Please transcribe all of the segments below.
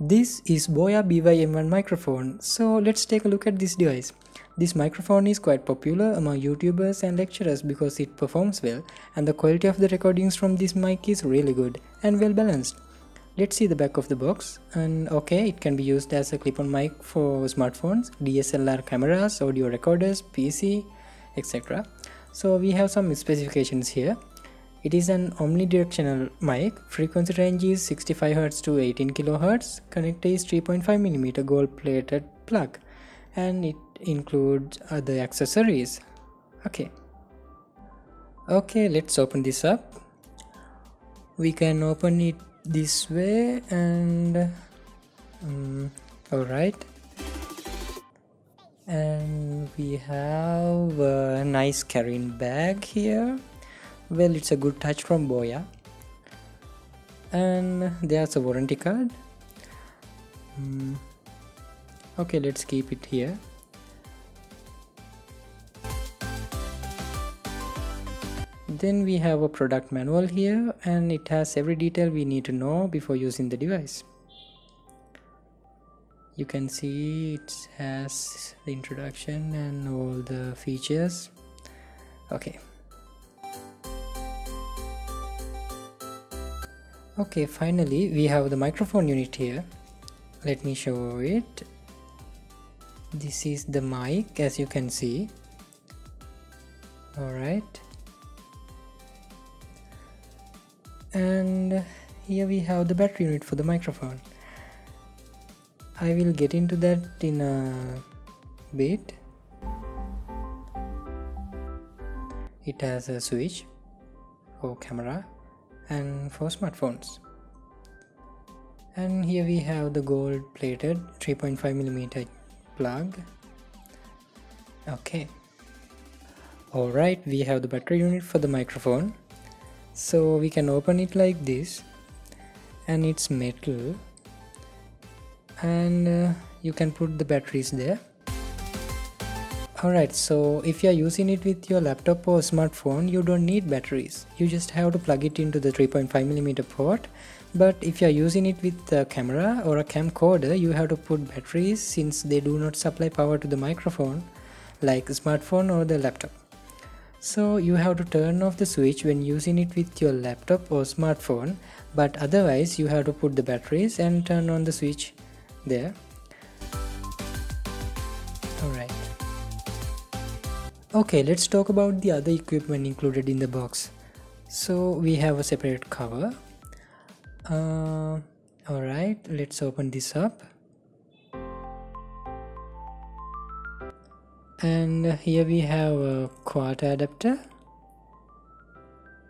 This is BOYA BY-M1 microphone, so let's take a look at this device. This microphone is quite popular among YouTubers and lecturers because it performs well and the quality of the recordings from this mic is really good and well balanced. Let's see the back of the box. And okay, it can be used as a clip-on mic for smartphones, DSLR cameras, audio recorders, PC, etc. So we have some specifications here. It is an omnidirectional mic. Frequency range is 65Hz to 18 kHz. Connector is 3.5mm gold-plated plug, and it includes other accessories. Okay, let's open this up. We can open it this way, and alright. And we have a nice carrying bag here. Well, it's a good touch from BOYA. And there's a warranty card. Okay, let's keep it here. Then we have a product manual here, and it has every detail we need to know before using the device. You can see it has the introduction and all the features. Okay, finally we have the microphone unit here. Let me show it. This is the mic, as you can see. Alright, and here we have the battery unit for the microphone. I will get into that in a bit. It has a switch for camera and for smartphones. And here we have the gold plated 3.5mm plug. Okay. Alright, we have the battery unit for the microphone. So we can open it like this, and it's metal, and you can put the batteries there. Alright, so if you are using it with your laptop or smartphone, you don't need batteries. You just have to plug it into the 3.5mm port. But if you are using it with a camera or a camcorder, you have to put batteries, since they do not supply power to the microphone like a smartphone or the laptop. So you have to turn off the switch when using it with your laptop or smartphone, but otherwise you have to put the batteries and turn on the switch there. Alright. Okay, let's talk about the other equipment included in the box. So we have a separate cover. Alright, let's open this up. And here we have a quad adapter.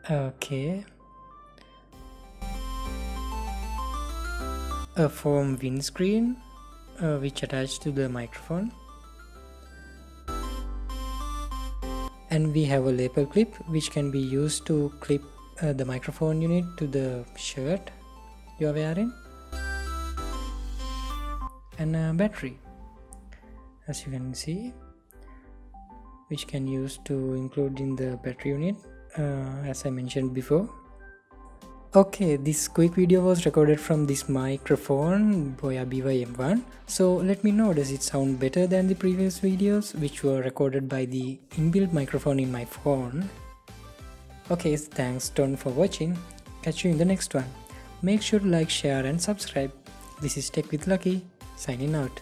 Okay. A foam windscreen which attached to the microphone. And we have a lapel clip which can be used to clip the microphone unit to the shirt you are wearing. And a battery, as you can see, which can use to include in the battery unit, as I mentioned before. Okay, this quick video was recorded from this microphone, BOYA BY-M1. So let me know, does it sound better than the previous videos which were recorded by the inbuilt microphone in my phone? Okay, thanks Ton for watching. Catch you in the next one. Make sure to like, share and subscribe. This is Tech with Lucky, signing out.